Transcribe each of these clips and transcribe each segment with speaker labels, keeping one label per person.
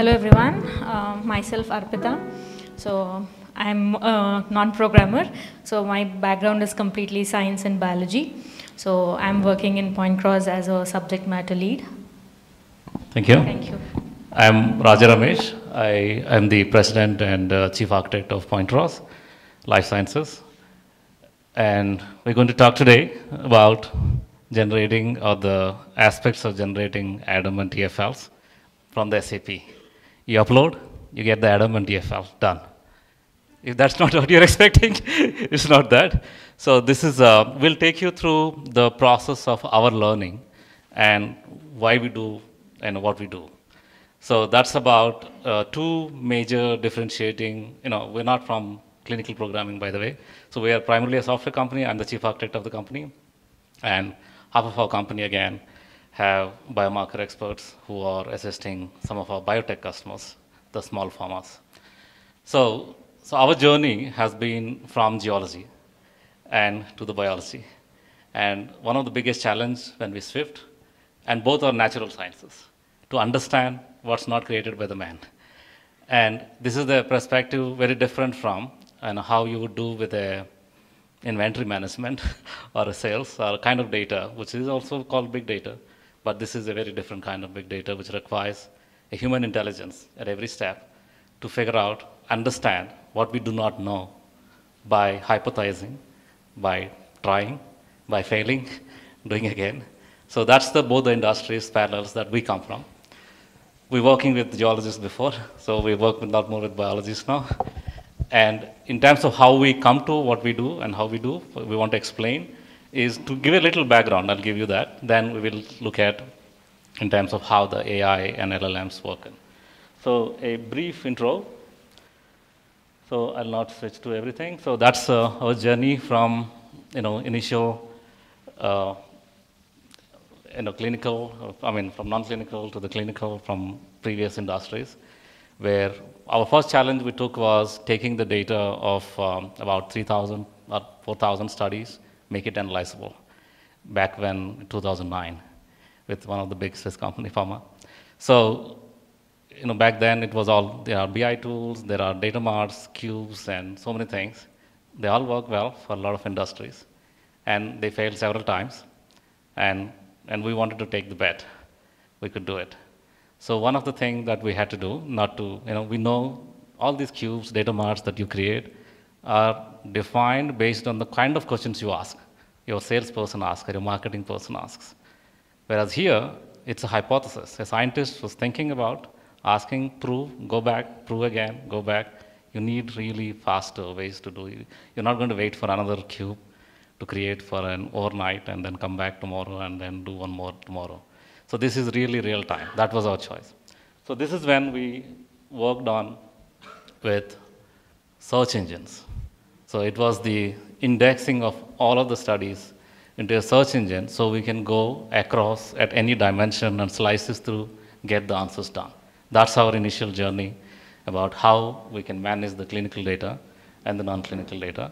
Speaker 1: Hello everyone, myself Arpita. So I'm a non-programmer, so my background is completely science and biology. So I'm working in Pointcross as a subject matter lead.
Speaker 2: Thank you.
Speaker 1: Thank you.
Speaker 2: I'm Raja Ramesh. I am the president and chief architect of Pointcross Life Sciences. And we're going to talk today about generating or the aspects of generating ADaM and TFLs from the SAP. You upload, you get the ADaM and TFL, done. If that's not what you're expecting, it's not that. So this is, we'll take you through the process of our learning and why we do and what we do. So that's about two major differentiating, we're not from clinical programming, by the way. So we are primarily a software company. I'm the chief architect of the company. And half of our company, again, have biomarker experts who are assisting some of our biotech customers, the small pharmas. So our journey has been from geology and to the biology. And one of the biggest challenges when we shift, and both are natural sciences, to understand what's not created by the man. And this is the perspective very different from how you would do with a inventory management or a sales or a kind of data, which is also called big data. But this is a very different kind of big data, which requires a human intelligence at every step to figure out, understand what we do not know by hypothesizing, by trying, by failing, doing again. So that's both the industries parallels that we come from. We're working with geologists before, so we work with a lot more with biologists now. And in terms of how we come to what we do and how we do, what we want to explain is to give a little background. I'll give you that. Then we will look at in terms of how the AI and LLMs work. So a brief intro. So I'll not switch to everything. So that's our journey from initial clinical, from non-clinical to the clinical from previous industries, where our first challenge we took was taking the data of about 3,000 or 4,000 studies, make it analyzable, back when 2009, with one of the big Swiss company, pharma. So, back then it was all, there are BI tools, there are data marts, cubes, and so many things. They all work well for a lot of industries, and they failed several times, and we wanted to take the bet. We could do it. So one of the things that we had to do, we know all these cubes, data marts that you create are defined based on the kind of questions you ask, your salesperson asks, or your marketing person asks. Whereas here, it's a hypothesis. A scientist was thinking about asking, prove, go back, prove again, go back. You need really faster ways to do it. You're not going to wait for another cube to create for an overnight and then come back tomorrow and then do one more tomorrow. So this is really real time. That was our choice. So this is when we worked on with search engines. So it was the indexing of all of the studies into a search engine so we can go across at any dimension and slices through, get the answers done. That's our initial journey about how we can manage the clinical data and the non-clinical data.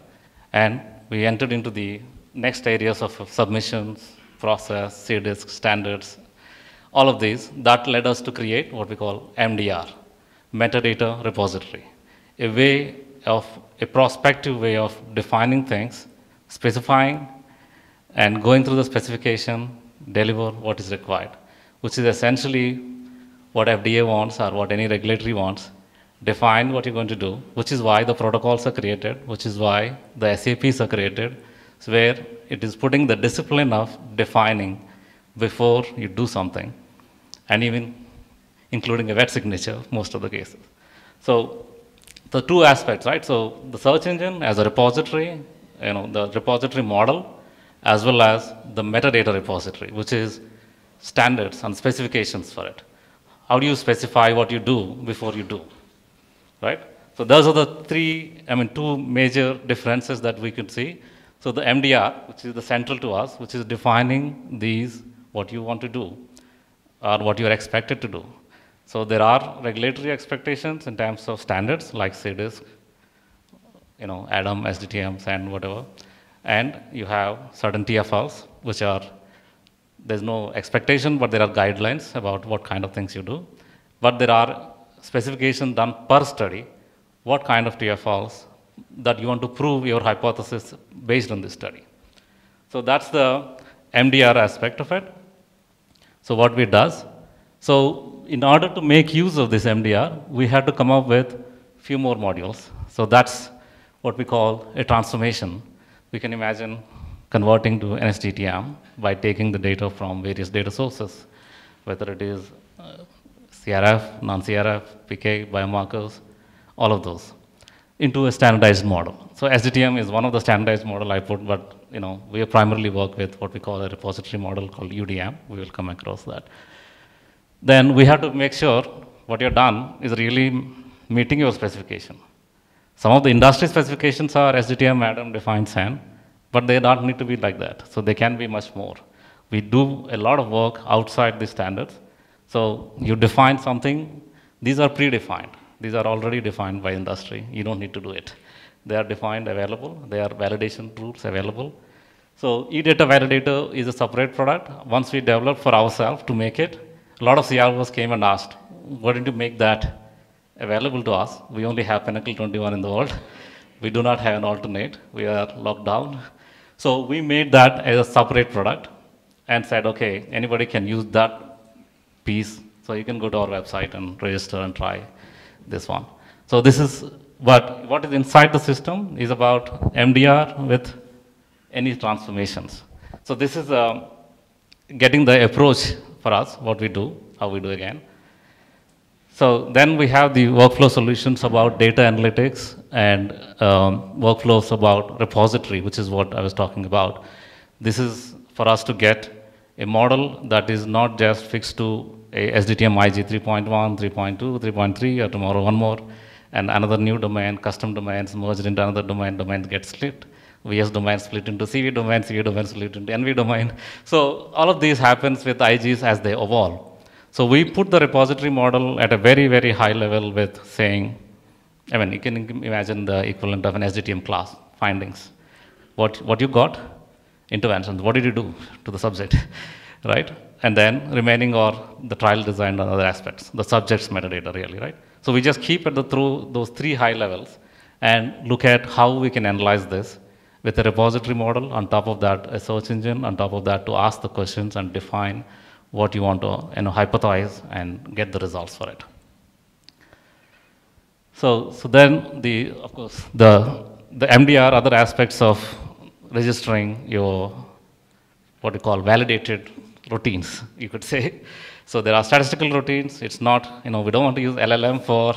Speaker 2: And we entered into the next areas of submissions, process, CDISC, standards, all of these. That led us to create what we call MDR, metadata repository, a prospective way of defining things, specifying, and going through the specification, deliver what is required, which is essentially what FDA wants or what any regulatory wants. Define what you're going to do, which is why the protocols are created, which is why the SAPs are created, so where it is putting the discipline of defining before you do something, and even including a wet signature, most of the cases. So the two aspects, right? So the search engine as a repository, the repository model, as well as the metadata repository, which is standards and specifications for it. How do you specify what you do before you do, right? So those are the two major differences that we could see. So the MDR, which is the central to us, which is defining these, what you want to do, or what you're expected to do. So there are regulatory expectations in terms of standards like CDISC, ADaM, SDTMs, and whatever. And you have certain TFLs, which are, there's no expectation, but there are guidelines about what kind of things you do. But there are specification done per study, what kind of TFLs that you want to prove your hypothesis based on this study. So that's the MDR aspect of it. So what we does, so in order to make use of this MDR, we had to come up with few more modules. So that's what we call a transformation. We can imagine converting to an SDTM by taking the data from various data sources, whether it is CRF, non-CRF, PK, biomarkers, all of those, into a standardized model. So SDTM is one of the standardized model I put, but we primarily work with what we call a repository model called UDM. We will come across that. Then we have to make sure what you've done is really meeting your specification. Some of the industry specifications are SDTM, ADaM, defined SAN, but they don't need to be like that. So they can be much more. We do a lot of work outside the standards. So you define something, these are predefined. These are already defined by industry. You don't need to do it. They are defined, available. They are validation rules available. So eData Validator is a separate product. Once we developed for ourselves to make it, a lot of CROs came and asked, why didn't you make that available to us? We only have Pinnacle 21 in the world. We do not have an alternate. We are locked down. So we made that as a separate product and said, okay, anybody can use that piece. So you can go to our website and register and try this one. So this is what is inside the system is about MDR with any transformations. So this is getting the approach for us, what we do, how we do again. So then we have the workflow solutions about data analytics and workflows about repository, which is what I was talking about. This is for us to get a model that is not just fixed to a SDTM IG 3.1, 3.2, 3.3, or tomorrow one more, and another new domain, custom domains merged into another domain, domains get split. VS domain split into CV domain split into NV domain. So all of these happens with IGs as they evolve. So we put the repository model at a very, very high level with saying, I mean, you can imagine the equivalent of an SDTM class, findings. What you got? Interventions. What did you do to the subject, right? And then remaining or the trial design and other aspects, the subject's metadata really, right? So we just keep it through those three high levels and look at how we can analyze this with a repository model, on top of that a search engine, on top of that to ask the questions and define what you want to hypothesize and get the results for it. So then of course the MDR, other aspects of registering your what you call validated routines, you could say. So there are statistical routines. It's not, we don't want to use LLM for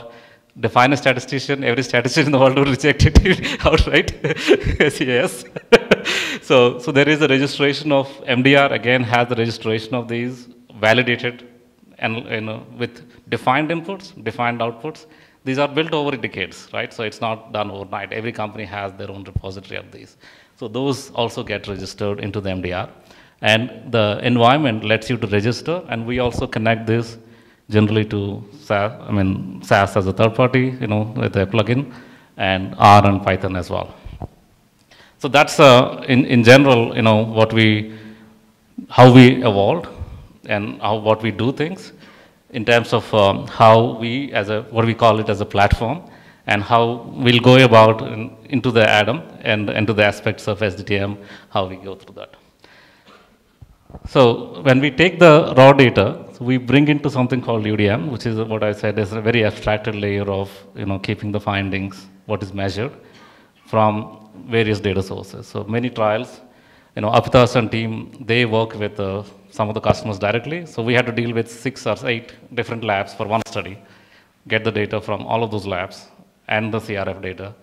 Speaker 2: define a statistician. Every statistician in the world would reject it outright. Yes. So there is a registration of MDR, again, has the registration of these validated and with defined inputs, defined outputs. These are built over decades, right? So it's not done overnight. Every company has their own repository of these. So those also get registered into the MDR. And the environment lets you to register, and we also connect this generally to SAS, SAS as a third party, with a plugin, and R and Python as well. So that's in general, how we evolved and what we do things in terms of how we what we call it as a platform, and how we'll go about into the ADaM and into the aspects of SDTM, how we go through that. So when we take the raw data, we bring into something called UDM, which is what I said is a very abstracted layer of keeping the findings, what is measured from various data sources. So many trials, Apita's and team, they work with some of the customers directly. So we had to deal with 6 or 8 different labs for one study, get the data from all of those labs and the CRF data,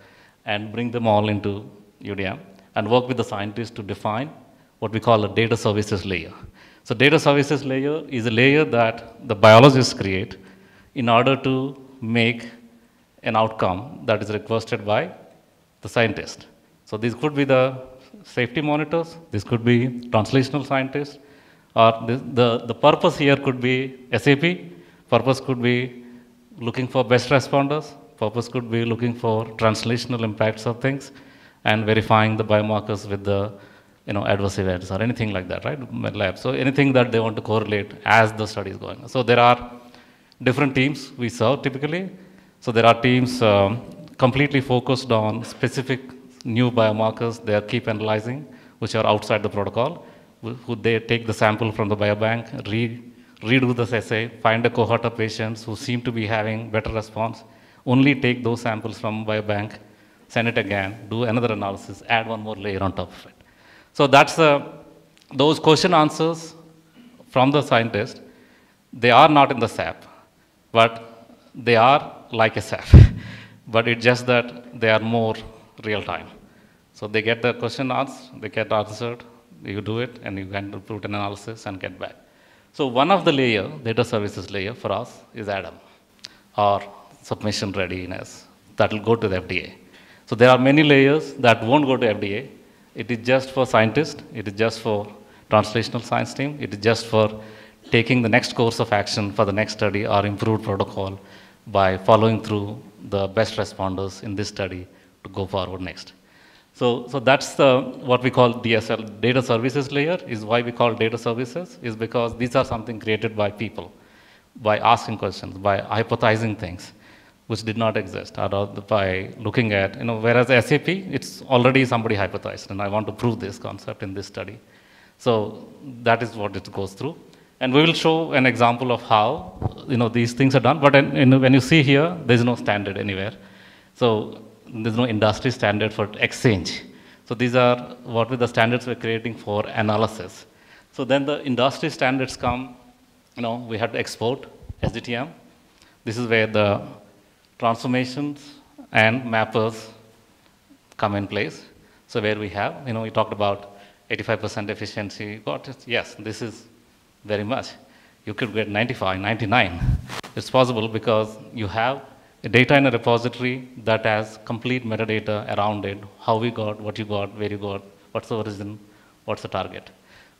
Speaker 2: and bring them all into UDM, and work with the scientists to define what we call a data services layer. So data services layer is a layer that the biologists create in order to make an outcome that is requested by the scientist. So these could be the safety monitors, this could be translational scientists, or the purpose here could be SAP, purpose could be looking for best responders, purpose could be looking for translational impacts of things, and verifying the biomarkers with the adverse events or anything like that, right? Lab. So anything that they want to correlate as the study is going. So there are different teams we serve typically. So there are teams completely focused on specific new biomarkers they keep analyzing, which are outside the protocol. Who they take the sample from the biobank, redo this assay, find a cohort of patients who seem to be having better response, only take those samples from biobank, send it again, do another analysis, add one more layer on top of it. So that's those question answers from the scientist. They are not in the SAP, but they are like a SAP. But it's just that they are more real time. So they get the question asked, they get answered, you do it, and you can do an analysis and get back. So one of the layer, data services layer for us is ADaM, or submission readiness, that will go to the FDA. So there are many layers that won't go to FDA. It is just for scientists, it is just for translational science team, it is just for taking the next course of action for the next study or improved protocol by following through the best responders in this study to go forward next. So that's what we call DSL, data services layer, is why we call data services, is because these are something created by people, by asking questions, by hypothesizing things which did not exist, or by looking at, whereas SAP, it's already somebody hypothesized, and I want to prove this concept in this study. So that is what it goes through. And we will show an example of how, these things are done, but when you see here, there's no standard anywhere. So there's no industry standard for exchange. So these are what were the standards we're creating for analysis. So then the industry standards come, we have to export SDTM. This is where the transformations and mappers come in place. So where we have, we talked about 85% efficiency. Got it? Yes, this is very much. You could get 95, 99. It's possible because you have data in a repository that has complete metadata around it, how we got, what you got, where you got, what's the origin, what's the target.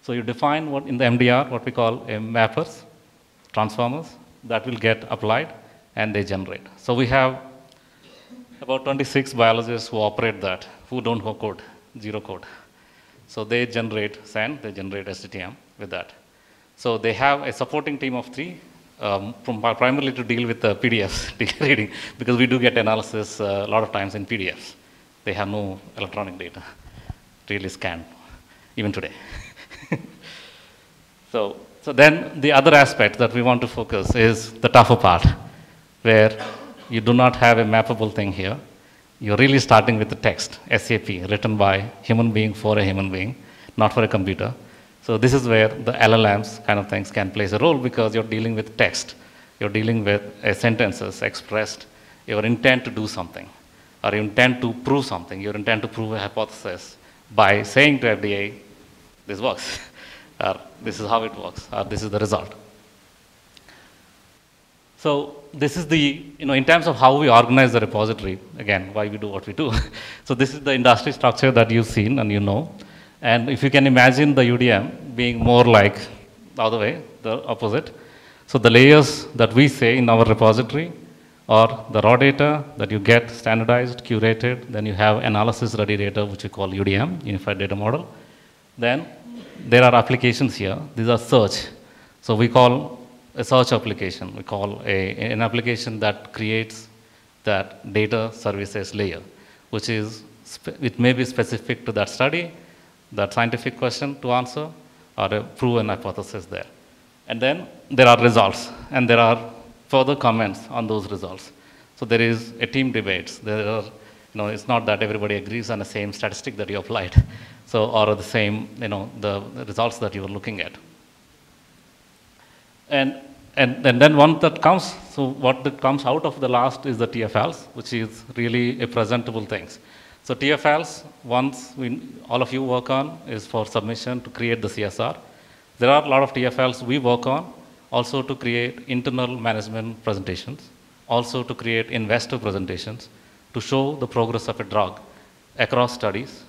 Speaker 2: So you define what in the MDR, what we call mappers, transformers, that will get applied and they generate. So we have about 26 biologists who operate that, who don't know code, zero code. So they generate SAN, they generate SDTM with that. So they have a supporting team of 3, primarily to deal with the PDFs reading, because we do get analysis a lot of times in PDFs. They have no electronic data, really scanned, even today. So then the other aspect that we want to focus is the tougher part, where you do not have a mappable thing here. You're really starting with the text, SAP, written by human being for a human being, not for a computer. So this is where the LLMs kind of things can play a role, because you're dealing with text. You're dealing with sentences expressed, your intent to do something, or your intent to prove something, your intent to prove a hypothesis by saying to FDA, this works, or this is how it works, or this is the result. So this is the, in terms of how we organize the repository, again, why we do what we do. So this is the industry structure that you've seen and you know. And if you can imagine the UDM being more like the other way, the opposite. So the layers that we say in our repository are the raw data that you get standardized, curated, then you have analysis ready data, which we call UDM, Unified Data Model. Then there are applications here. These are search. So we call a search application. We call an application that creates that data services layer, which is, it may be specific to that study, that scientific question to answer, or a proven hypothesis there. And then there are results, and there are further comments on those results. So there is a team debates. There are, it's not that everybody agrees on the same statistic that you applied, so, or the same, the results that you are looking at. And then one that comes, so what that comes out of the last is the TFLs, which is really a presentable things. So TFLs, once all of you work on, is for submission to create the CSR. There are a lot of TFLs we work on, also to create internal management presentations, also to create investor presentations, to show the progress of a drug across studies,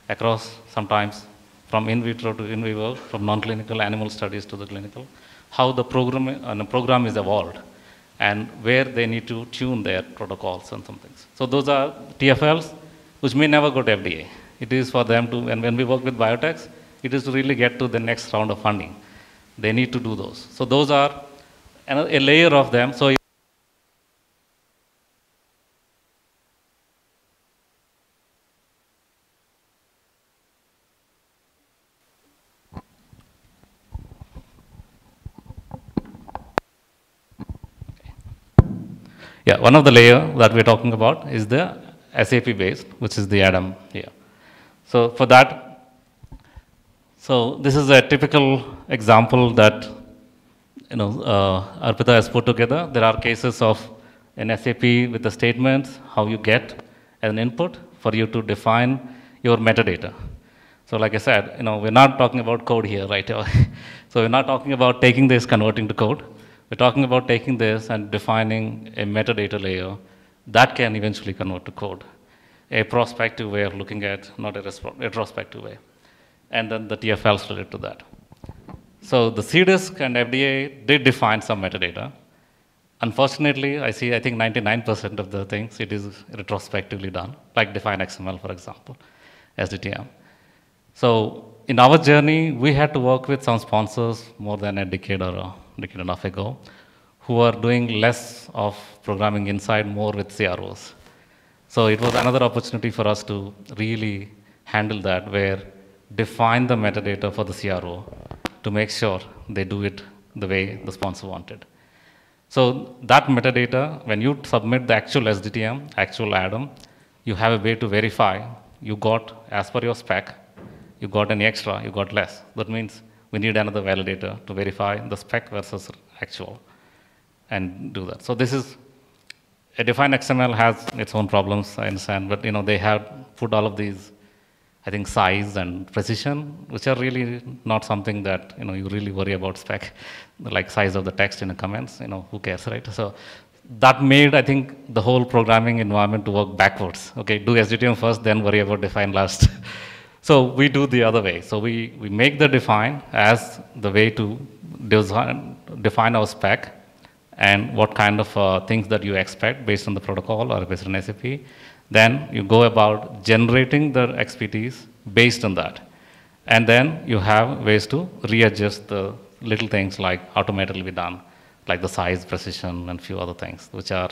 Speaker 2: across sometimes from in vitro to in vivo, from non-clinical animal studies to the clinical, how the program is evolved, and where they need to tune their protocols and some things. So those are TFLs, which may never go to FDA. It is for them to, and when we work with biotechs, it is to really get to the next round of funding. They need to do those. So those are a layer of them. So yeah, one of the layer that we're talking about is the SAP based, which is the ADaM here. So for that, so this is a typical example that Arpita has put together. There are cases of an SAP with the statements, how you get an input for you to define your metadata. So like I said, we're not talking about code here, right? So we're not talking about taking this, converting to code. We're talking about taking this and defining a metadata layer that can eventually convert to code. A prospective way of looking at, not a retrospective way. And then the TFLs related to that. So the CDISC and FDA did define some metadata. Unfortunately, I think 99% of the things, it is retrospectively done, like define XML, for example, SDTM. So in our journey, we had to work with some sponsors more than a decade or a decade and a half ago, who are doing less of programming inside, more with CROs. So it was another opportunity for us to really handle that, where define the metadata for the CRO to make sure they do it the way the sponsor wanted. So that metadata, when you submit the actual SDTM, actual ADaM, you have a way to verify you got, as per your spec, you got any extra, you got less. That means we need another validator to verify the spec versus actual and do that. So this is, a defined XML has its own problems, I understand, but they have put all of these, I think, size and precision, which are really not something that you really worry about spec, like size of the text in the comments, who cares, right? So that made, I think, the whole programming environment to work backwards. Okay, do SDTM first, then worry about define last. So we do the other way. So we make the define as the way to define our spec and what kind of things that you expect based on the protocol or based on SAP. Then you go about generating the XPTs based on that. And then you have ways to readjust the little things like automatically be done, like the size, precision, and few other things, which are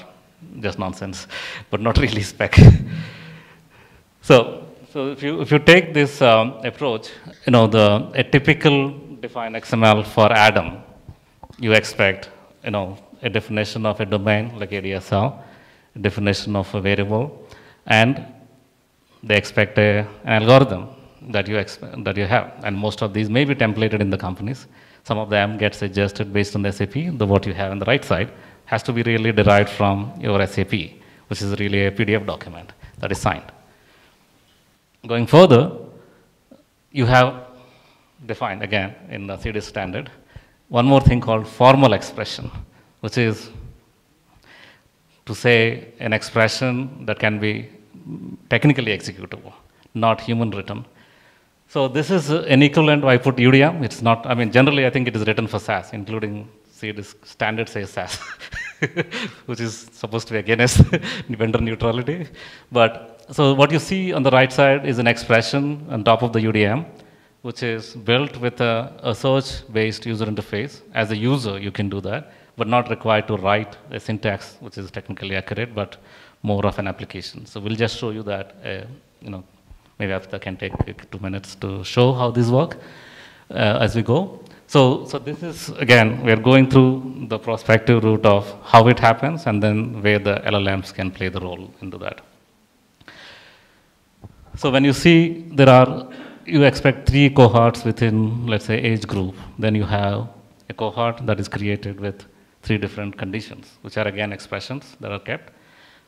Speaker 2: just nonsense, but not really spec. So if you take this approach, a typical defined XML for ADaM, you expect, a definition of a domain like ADSL, a definition of a variable, and they expect an algorithm that you have. And most of these may be templated in the companies. Some of them get suggested based on the SAP. What you have on the right side has to be really derived from your SAP, which is really a PDF document that is signed. Going further, you have defined, again, in the CDISC standard, one more thing called formal expression, which is to say an expression that can be technically executable, not human written. So this is an equivalent. I put UDM. It's not, generally I think it is written for SAS, including CDISC standard says SAS, which is supposed to be against vendor neutrality. But so what you see on the right side is an expression on top of the UDM, which is built with a search-based user interface. As a user, you can do that, but not required to write a syntax, which is technically accurate, but more of an application. So we'll just show you that, maybe after can take 2 minutes to show how this work as we go. So this is, again, we're going through the prospective route of how it happens and then where the LLMs can play the role into that. So when you see you expect 3 cohorts within, let's say, age group, then you have a cohort that is created with 3 different conditions, which are again expressions that are kept.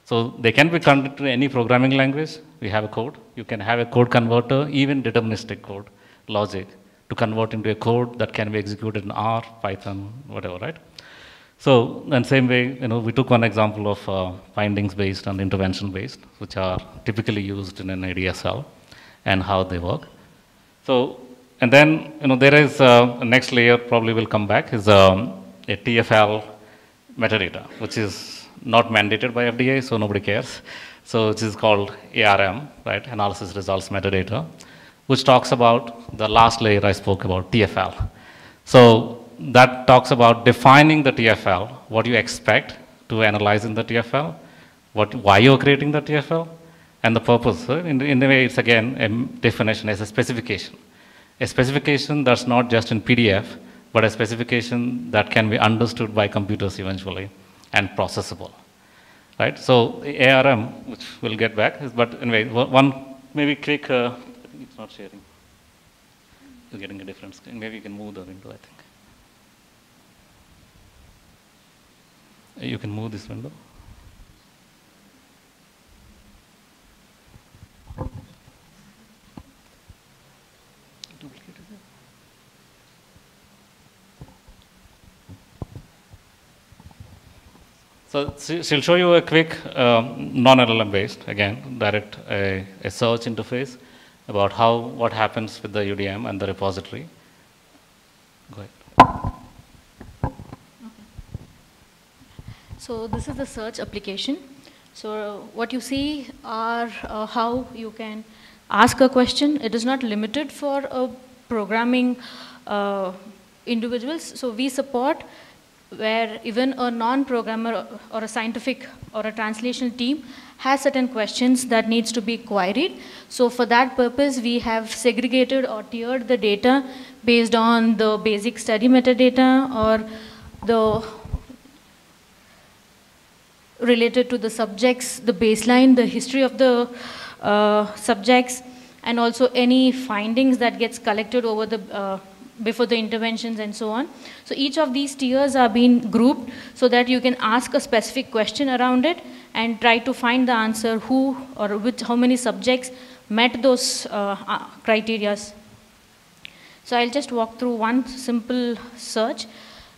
Speaker 2: So they can be converted to any programming language. We have a code. You can have a code converter, even deterministic code, logic, to convert into a code that can be executed in R, Python, whatever, right? So, and same way, we took one example of findings based and intervention based, which are typically used in an ADSL and how they work. So, and then, there is a next layer probably will come back is a TFL metadata, which is not mandated by FDA, so nobody cares. So it is called ARM, right, analysis results metadata, which talks about the last layer I spoke about, TFL. So that talks about defining the TFL, what you expect to analyze in the TFL, why you're creating the TFL, and the purpose. In a way, it's again a definition as a specification. A specification that's not just in PDF, but a specification that can be understood by computers eventually and processable. Right? So ARM, which we'll get back, but anyway, one maybe quick, I think it's not sharing. You're getting a different screen. Maybe you can move the window, I think. You can move this window. So she'll show you a quick non-LLM based, again, direct a search interface about what happens with the UDM and the repository. Go ahead.
Speaker 1: So this is the search application. So what you see are how you can ask a question. It is not limited for programming individuals. So we support where even a non-programmer or a scientific or a translation team has certain questions that needs to be queried. So for that purpose, we have segregated or tiered the data based on the basic study metadata or the related to the subjects, the baseline, the history of the subjects, and also any findings that gets collected over the before the interventions and so on. So each of these tiers are being grouped so that you can ask a specific question around it and try to find the answer who or how many subjects met those criteria. So I'll just walk through one simple search.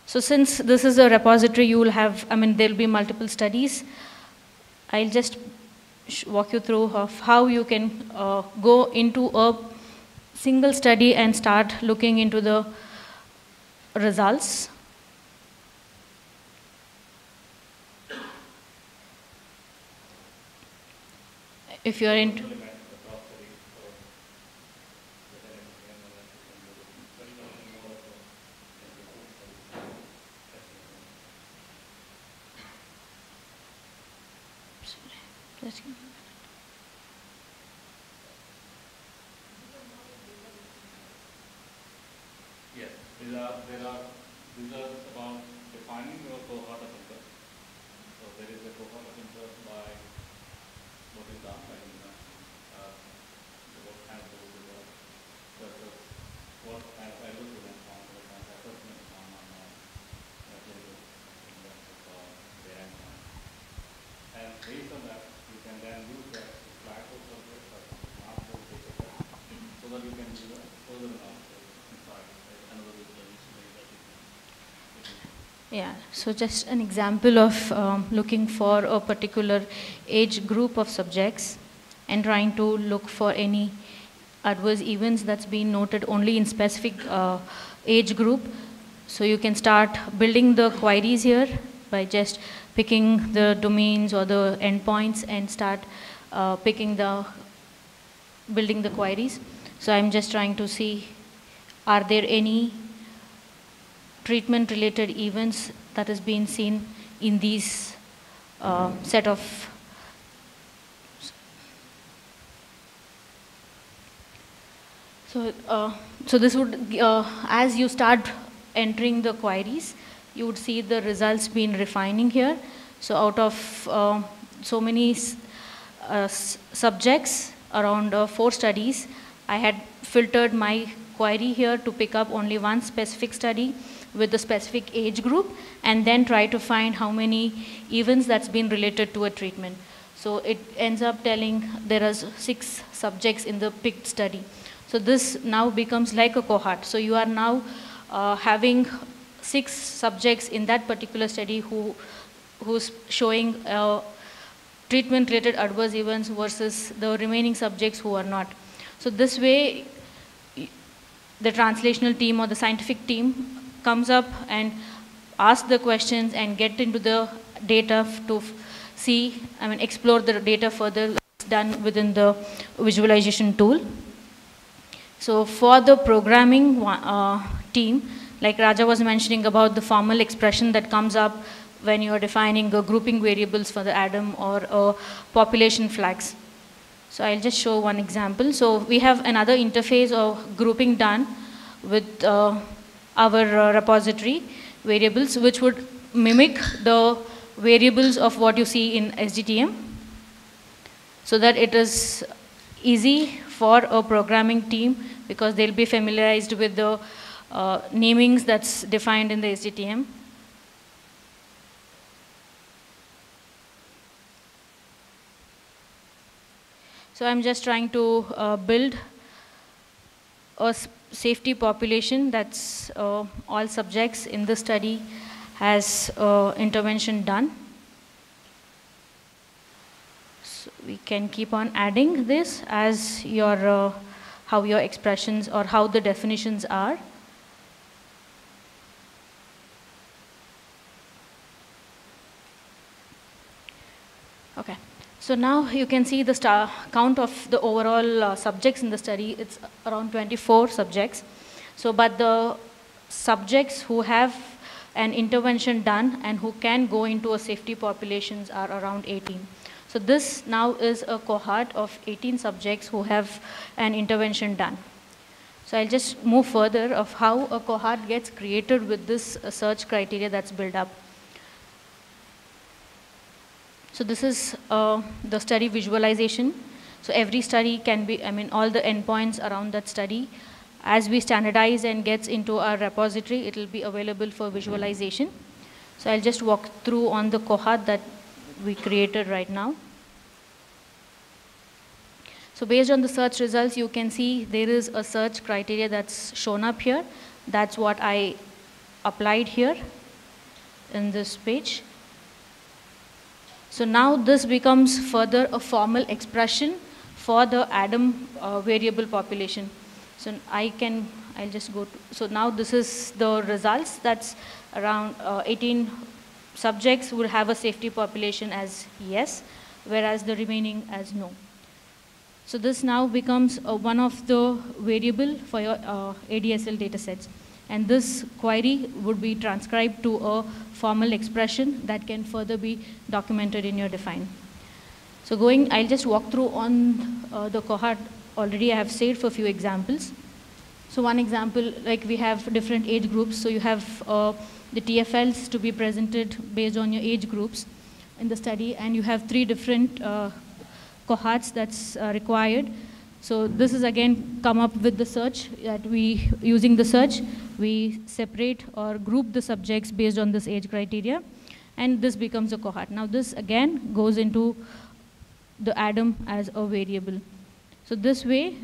Speaker 1: So since this is a repository, you will have, there'll be multiple studies. I'll just walk you through of how you can go into a single study and start looking into the results. If you're into
Speaker 2: Yes, these are about defining your cohort of interest. So there is a cohort of interest by what is done by what kind of results versus what kind of values you can found, what kind of assessments found on clinical in terms of their endpoint. And based on that, you can then use that to flag those subjects or mark those data sets so that you can do a further analysis inside another visualization that you can.
Speaker 1: Yeah, so just an example of looking for a particular age group of subjects and trying to look for any adverse events that's been noted only in specific age group. So you can start building the queries here by just picking the domains or the endpoints and start building the queries. So I'm just trying to see, are there any treatment-related events that has been seen in these set of. So this would, as you start entering the queries, you would see the results being refining here. So out of so many subjects, around 4 studies, I had filtered my query here to pick up only one specific study with the specific age group and then try to find how many events that's been related to a treatment. So it ends up telling there are 6 subjects in the picked study. So this now becomes like a cohort. So you are now having 6 subjects in that particular study who's showing treatment-related adverse events versus the remaining subjects who are not. So this way, the translational team or the scientific team comes up and asks the questions and get into the data to see, explore the data further. It's done within the visualization tool. So for the programming team, like Raja was mentioning about the formal expression that comes up when you're defining grouping variables for the ADaM or population flags. So I'll just show one example. So we have another interface of grouping done with our repository variables, which would mimic the variables of what you see in SDTM, so that it is easy for a programming team because they'll be familiarized with the namings that's defined in the SDTM. So I'm just trying to build a safety population that's all subjects in the study has intervention done. So we can keep on adding this as your how your expressions or how the definitions are. Okay. So now you can see the count of the overall subjects in the study. It's around 24 subjects. So, but the subjects who have an intervention done and who can go into a safety populations are around 18. So this now is a cohort of 18 subjects who have an intervention done. So I'll just move further of how a cohort gets created with this search criteria that's built up. So this is the study visualization. So every study can be, all the endpoints around that study. As we standardize and gets into our repository, it will be available for visualization. So I'll just walk through on the cohort that we created right now. So based on the search results, you can see there is a search criteria that's shown up here. That's what I applied here in this page. So now this becomes further a formal expression for the ADaM variable population. So I'll just go to, so now this is the results. That's around 18 subjects would have a safety population as yes, whereas the remaining as no. So this now becomes one of the variable for your ADSL datasets. And this query would be transcribed to a formal expression that can further be documented in your define. So I'll just walk through on the cohort. Already I have saved for a few examples. So one example, like we have different age groups. So you have the TFLs to be presented based on your age groups in the study, and you have 3 different cohorts that's required. So this is again come up with the search that using the search, we separate or group the subjects based on this age criteria, and this becomes a cohort. Now this again goes into the ADaM as a variable. So this way,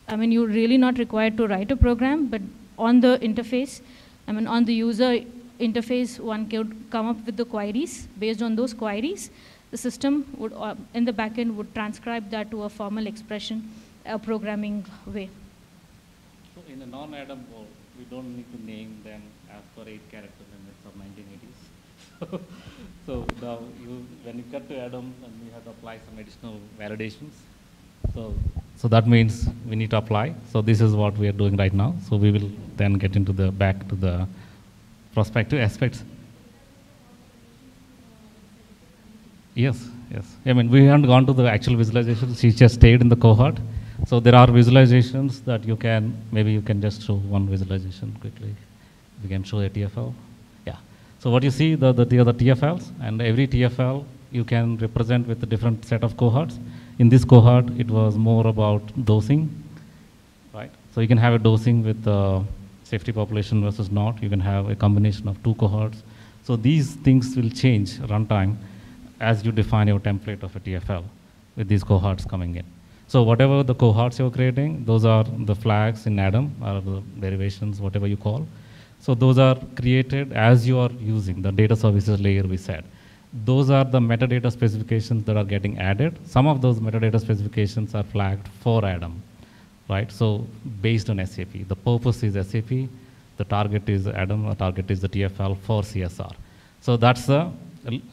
Speaker 1: you're really not required to write a program, but on the interface, on the user interface, one could come up with the queries. Based on those queries, the system would, in the backend, would transcribe that to a formal expression, a programming way.
Speaker 2: So in a non-ADaM world, we don't need to name them as per 8-character limits of 1980s. So now when you cut to ADaM, and we have to apply some additional validations. So that means we need to apply. So this is what we are doing right now. So we will then get into back to the prospective aspects. Yes. We haven't gone to the actual visualization. She just stayed in the cohort. So there are visualizations that maybe you can just show one visualization quickly. We can show a TFL. Yeah. So what you see, the TFLs, and every TFL you can represent with a different set of cohorts. In this cohort, it was more about dosing, right? So you can have a dosing with safety population versus not. You can have a combination of 2 cohorts. So these things will change runtime as you define your template of a TFL with these cohorts coming in. So whatever the cohorts you're creating, those are the flags in ADaM, or the derivations, whatever you call. So those are created as you are using the data services layer we said. Those are the metadata specifications that are getting added. Some of those metadata specifications are flagged for ADaM, right? So based on SAP. The purpose is SAP, the target is ADaM, the target is the TFL for CSR. So that's the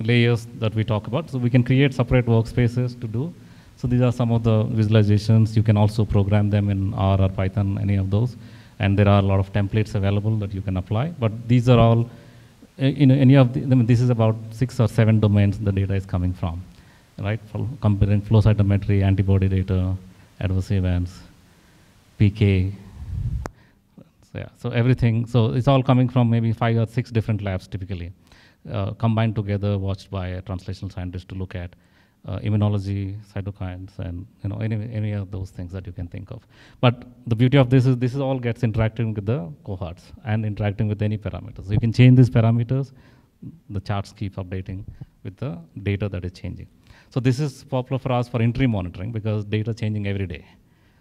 Speaker 2: layers that we talk about. So we can create separate workspaces to do. So these are some of the visualizations. You can also program them in R or Python, any of those. And there are a lot of templates available that you can apply. But these are all, any of the, I mean, this is about 6 or 7 domains the data is coming from, right? For comparing flow cytometry, antibody data, adverse events, PK. So, yeah, so everything, so it's all coming from maybe 5 or 6 different labs typically, combined together, watched by a translational scientist to look at immunology, cytokines, and any of those things that you can think of. But the beauty of this is all gets interacting with the cohorts and interacting with any parameters. So you can change these parameters, the charts keep updating with the data that is changing. So this is popular for us for entry monitoring because data changing every day.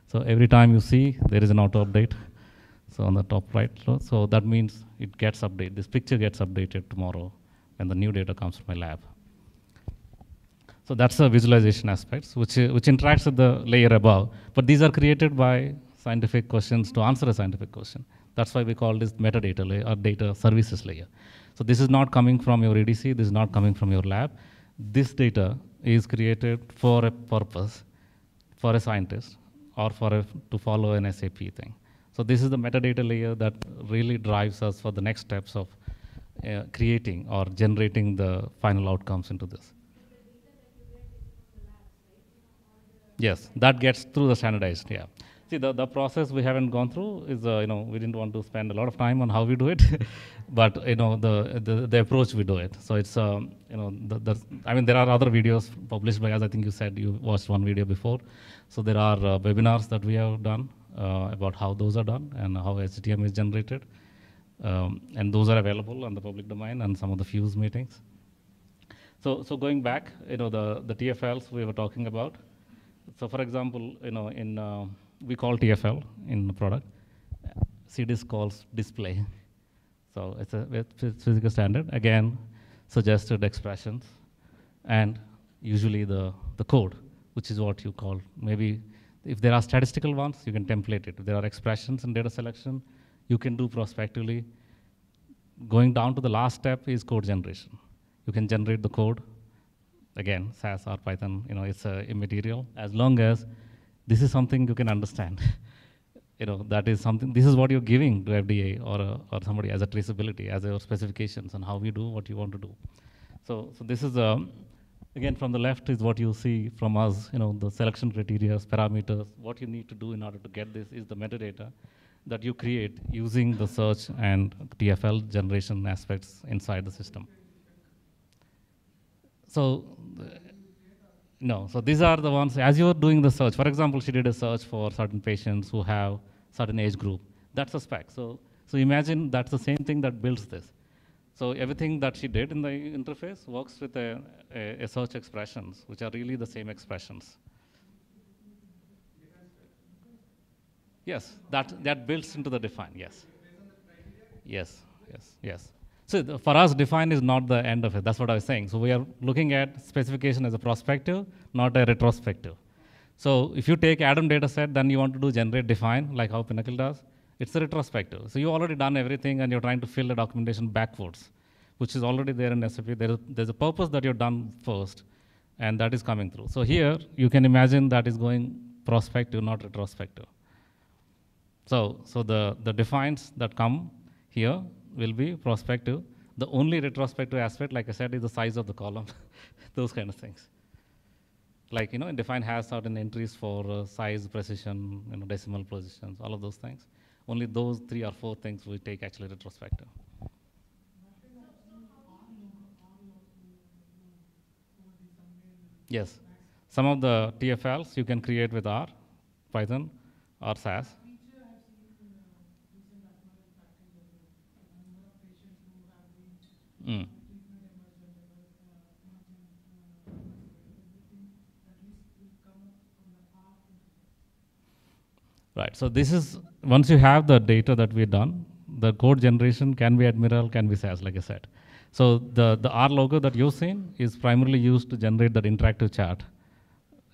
Speaker 2: So every time you see, there is an auto update. So on the top right, so that means it gets updated. This picture gets updated tomorrow when the new data comes from my lab. So that's the visualization aspects, which interacts with the layer above. But these are created by scientific questions to answer a scientific question. That's why we call this metadata layer or data services layer. So this is not coming from your EDC, this is not coming from your lab. This data is created for a purpose, for a scientist, or to follow an SAP thing. So this is the metadata layer that really drives us for the next steps of creating or generating the final outcomes into this. Yes, that gets through the standardized, yeah. See, the process we haven't gone through is, we didn't want to spend a lot of time on how we do it, but, the approach we do it. So it's, I mean, there are other videos published by us. I think you said you watched one video before. So there are webinars that we have done about how those are done and how HTM is generated. And those are available on the public domain and some of the Fuse meetings. So going back, the TFLs we were talking about. So for example, we call TFL in the product. CDIS calls display. So it's a physical standard. Again, suggested expressions, and usually the code, which is what you call, maybe if there are statistical ones, you can template it. If there are expressions in data selection, you can do prospectively. Going down to the last step is code generation. You can generate the code. Again, SAS or Python, it's immaterial, as long as this is something you can understand. That is something, this is what you're giving to FDA or somebody as a traceability, as your specifications on how we do what you want to do. So this is, again, from the left is what you see from us, the selection criteria, parameters, what you need to do in order to get this is the metadata that you create using the search and TFL generation aspects inside the system. So, no, so these are the ones, as you're doing the search, for example, she did a search for certain patients who have certain age group. That's a spec. So imagine that's the same thing that builds this. So everything that she did in the interface works with a search expressions, which are really the same expressions. Yes, that builds into the define, yes. Yes. So for us, define is not the end of it. That's what I was saying. So we are looking at specification as a prospective, not a retrospective. So if you take ADaM data set, then you want to do generate define, like how Pinnacle does. It's a retrospective. So you already done everything, and you're trying to fill the documentation backwards, which is already there in SAP. There's a purpose that you've done first, and that is coming through. So here, you can imagine that is going prospective, not retrospective. So the defines that come here will be prospective. The only retrospective aspect, like I said, is the size of the column, those kind of things. Like, define has certain entries for size, precision, decimal positions, all of those things. Only those 3 or 4 things we take actually retrospective. Yes. Some of the TFLs you can create with R, Python, or SAS. Mm. Right, so this is, once you have the data that we've done, the code generation can be Admiral, can be SAS, like I said. So the R logo that you've seen is primarily used to generate that interactive chart.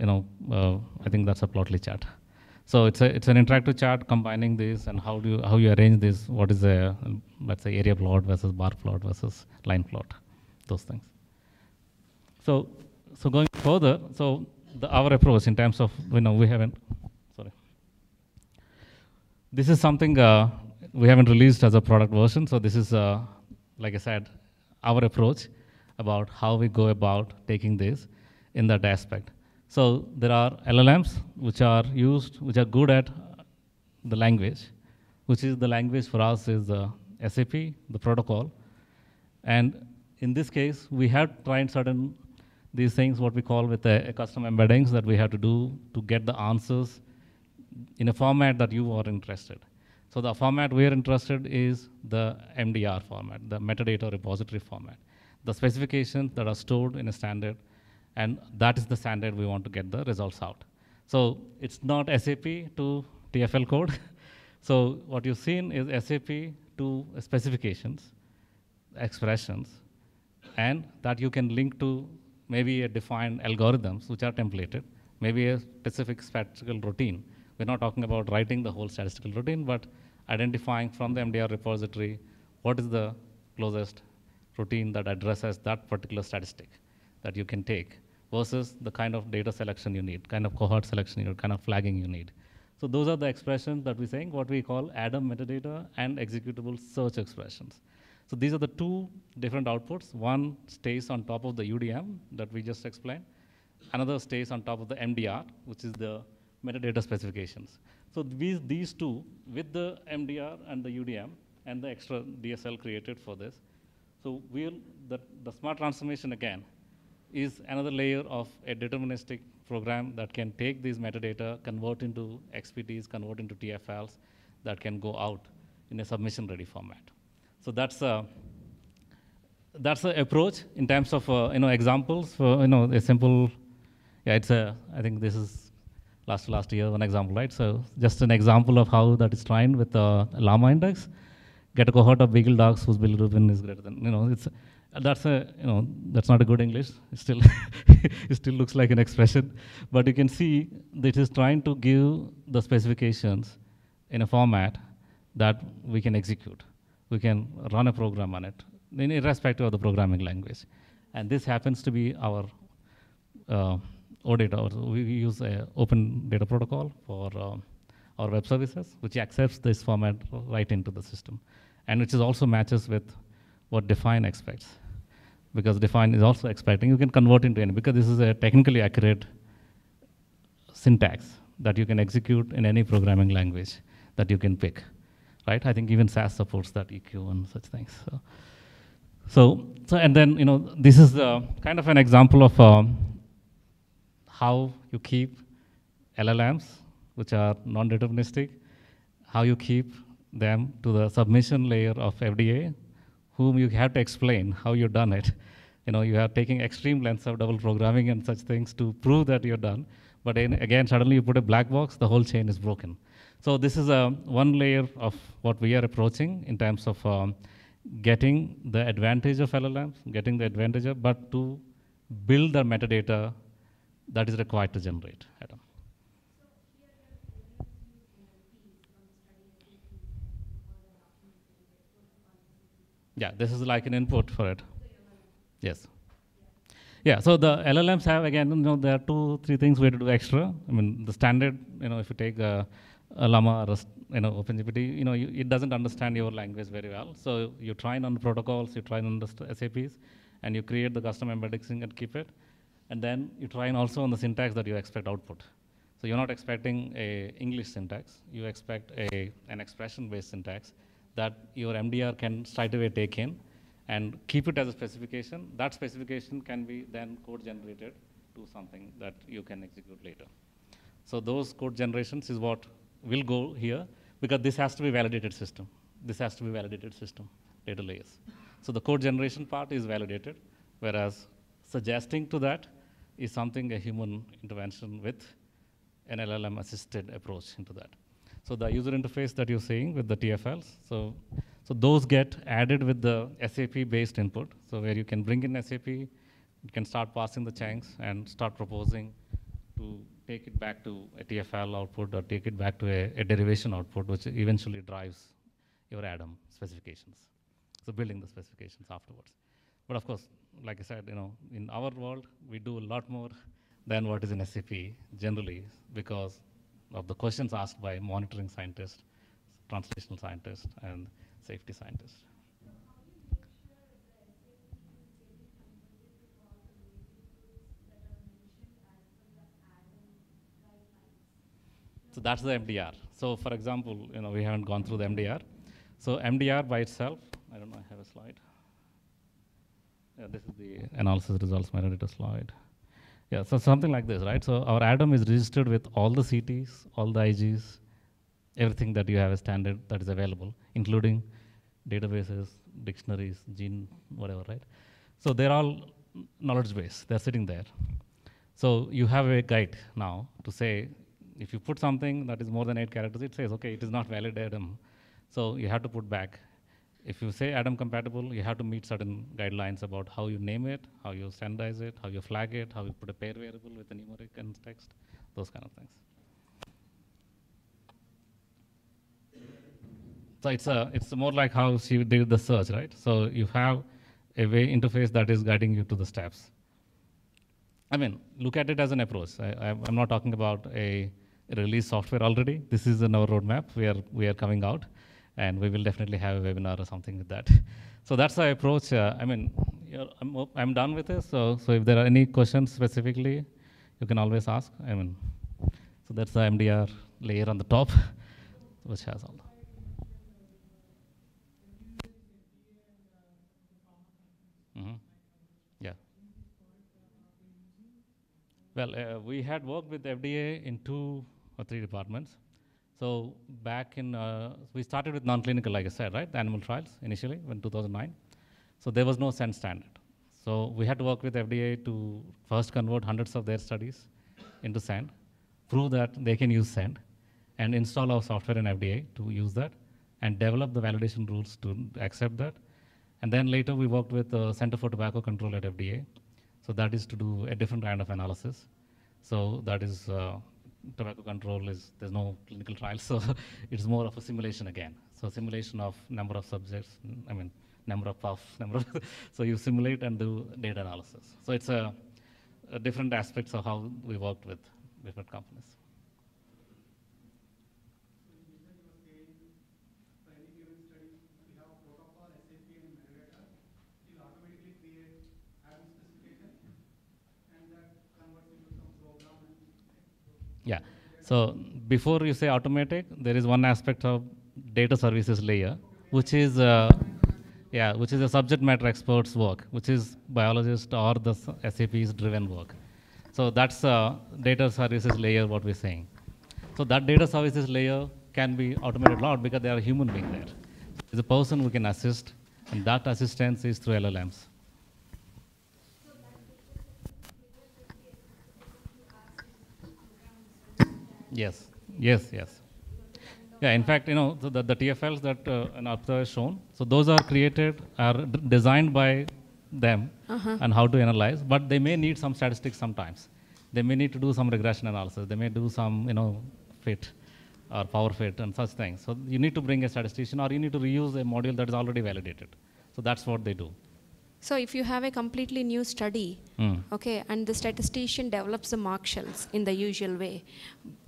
Speaker 2: I think that's a Plotly chart. So it's an interactive chart combining this, and how you arrange this, what is a, let's say, area plot versus bar plot versus line plot, those things. So going further, so our approach in terms of, we haven't, sorry. This is something we haven't released as a product version. So this is, like I said, our approach about how we go about taking this in that aspect. So there are LLMs which are used, which are good at the language, which is the language for us is the SAP, the protocol. And in this case, we have tried certain these things, what we call with a custom embeddings that we have to do to get the answers in a format that you are interested. So the format we are interested is the MDR format, the metadata repository format. The specifications that are stored in a standard, and that is the standard we want to get the results out. So it's not SAP to TFL code. So what you've seen is SAP to specifications, expressions, and that you can link to maybe a defined algorithms which are templated, maybe a specific statistical routine. We're not talking about writing the whole statistical routine, but identifying from the MDR repository what is the closest routine that addresses that particular statistic that you can take versus the kind of data selection you need, kind of cohort selection you need, kind of flagging you need. So those are the expressions that we're saying, what we call ADaM metadata and executable search expressions. So these are the two different outputs. One stays on top of the UDM that we just explained. Another stays on top of the MDR, which is the metadata specifications. So these two, with the MDR and the UDM and the extra DSL created for this, so the smart transformation again is another layer of a deterministic program that can take these metadata, convert into XPTs, convert into TFLs that can go out in a submission-ready format. So that's the approach in terms of examples for a simple. Yeah, it's a. I think this is last year one example, right? So just an example of how that is trained with the llama index. Get a cohort of beagle dogs whose bilirubin is greater than it's. That's not a good English. It still it still looks like an expression, but you can see that it is trying to give the specifications in a format that we can execute. We can run a program on it, irrespective of the programming language. And this happens to be our OData. We use an open data protocol for our web services, which accepts this format right into the system. And which is also matches with what Define expects. Because Define is also expecting, you can convert into any, because this is a technically accurate syntax that you can execute in any programming language that you can pick. Right? I think even SAS supports that EQ and such things. So and then this is kind of an example of how you keep LLMs, which are non-deterministic, how you keep them to the submission layer of FDA, whom you have to explain how you've done it. You are taking extreme lengths of double programming and such things to prove that you're done. But again, suddenly you put a black box, the whole chain is broken. So this is one layer of what we are approaching in terms of getting the advantage of LLMs, getting the advantage of, but to build the metadata that is required to generate. Adam. Yeah, this is like an input for it. Yes. Yeah, so the LLMs have, again, there are 2-3 things we have to do extra. I mean, the standard, if you take a llama or OpenGPT, it doesn't understand your language very well. So you train on the protocols, you train on the SAPs, and you create the custom embeddings and keep it. And then you train also on the syntax that you expect output. So you're not expecting a English syntax. You expect an expression-based syntax that your MDR can straight away take in and keep it as a specification. That specification can be then code generated to something that you can execute later. So those code generations is what will go here, because this has to be validated system. This has to be validated system, data layers. So the code generation part is validated, whereas suggesting to that is something a human intervention with an LLM assisted approach into that. So the user interface that you're seeing with the TFLs, so those get added with the SAP-based input. So where you can bring in SAP, you can start passing the chunks and start proposing to take it back to a TFL output or take it back to a derivation output, which eventually drives your ADaM specifications. So building the specifications afterwards. But of course, like I said, in our world, we do a lot more than what is in SAP generally because of the questions asked by monitoring scientists, translational scientist, and safety scientist. So that's the MDR. So for example, we haven't gone through the MDR. So MDR by itself, I don't know, I have a slide. Yeah, this is the analysis results metadata slide. Yeah, so something like this, right? So our ADaM is registered with all the CTs, all the IGs, everything that you have as standard that is available, including databases, dictionaries, gene, whatever, right? So they're all knowledge base, they're sitting there. So you have a guide now to say, if you put something that is more than 8 characters, it says, okay, it is not valid ADaM. So you have to put back. If you say ADaM compatible, you have to meet certain guidelines about how you name it, how you standardize it, how you flag it, how you put a pair variable with a numeric and text, those kind of things. So it's more like how she did the search, right? So you have a way interface that is guiding you to the steps. I mean, look at it as an approach. I'm not talking about a release software already. This is in our roadmap. We are coming out, and we will definitely have a webinar or something with that. So that's the approach. I mean, I'm done with this. So if there are any questions specifically, you can always ask. I mean, so that's the MDR layer on the top, which has all. Mm-hmm. Yeah. Well, we had worked with FDA in 2 or 3 departments. So back in, we started with non-clinical, like I said, right? The animal trials initially, in 2009. So there was no SEND standard. So we had to work with FDA to first convert hundreds of their studies into SEND, prove that they can use SEND, and install our software in FDA to use that, and develop the validation rules to accept that. And then later we worked with the Center for Tobacco Control at FDA. So that is to do a different kind of analysis. So that is tobacco control there's no clinical trials, so it's more of a simulation again. So simulation of number of subjects, I mean, number of puffs, so you simulate and do data analysis. So it's a different aspects of how we worked with different companies. Yeah. So before you say automatic, there is one aspect of data services layer, which is which is a subject matter expert's work, which is biologist or the SAP's driven work. So that's data services layer, what we're saying. So that data services layer can be automated a lot because there are human being there. There's a person who can assist, and that assistance is through LLMs. Yes. Yeah, in fact, the TFLs that Arpita has shown, so those are created, are designed by them and how to analyze, but they may need some statistics sometimes. They may need to do some regression analysis. They may do some, fit or power fit and such things. So you need to bring a statistician, or you need to reuse a module that is already validated. So that's what they do.
Speaker 3: So if you have a completely new study, okay, and the statistician develops the mark shells in the usual way,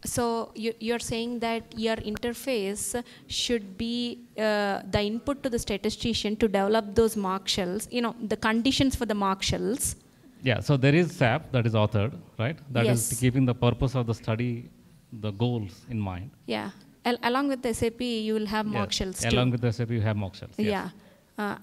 Speaker 3: so you're saying that your interface should be the input to the statistician to develop those mark shells, the conditions for the mark shells.
Speaker 2: Yeah, so there is SAP that is authored, right? That is keeping the purpose of the study, the goals in mind.
Speaker 3: Yeah, along with the SAP, you will have mark shells too.
Speaker 2: Along with the SAP, you have mark shells. Yes.
Speaker 3: Yeah.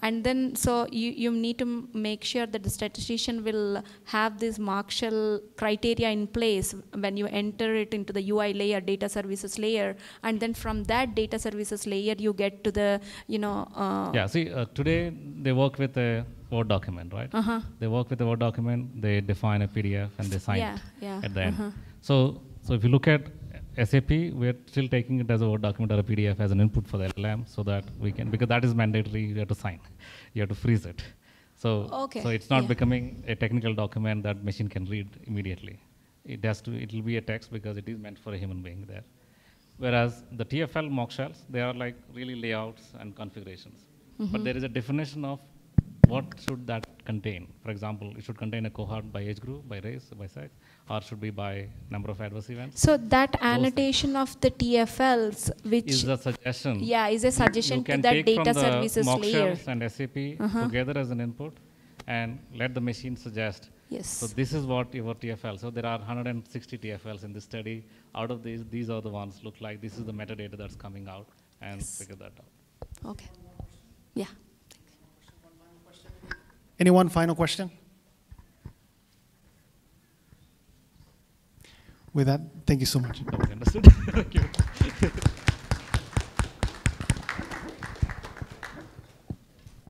Speaker 3: And then, so you need to make sure that the statistician will have this mark shell criteria in place when you enter it into the UI layer, data services layer, and then from that data services layer, you get to the,
Speaker 2: yeah, see, today they work with a Word document, right? They work with a Word document, they define a PDF, and they sign it at the end. So if you look at SAP, we're still taking it as a Word document or a PDF as an input for the LLM, so that we can, because that is mandatory, you have to sign. You have to freeze it. So it's not becoming a technical document that machine can read immediately. It will be a text because it is meant for a human being there. Whereas the TFL mock shells, they are like really layouts and configurations. But there is a definition of what should that contain? For example, it should contain a cohort by age group, by race, by sex, or it should be by number of adverse events.
Speaker 3: So that annotation of the TFLs, which
Speaker 2: is a suggestion.
Speaker 3: Yeah, is a suggestion to that data services
Speaker 2: mock
Speaker 3: layer.
Speaker 2: shells and SAP together as an input, and let the machine suggest.
Speaker 3: Yes.
Speaker 2: So this is what your TFL. So there are 160 TFLs in this study. Out of these are the ones look like this is the metadata that's coming out, and figure that out.
Speaker 3: Okay. Yeah.
Speaker 4: Anyone final question? With that, thank you so much.
Speaker 2: Okay, understood. Thank you.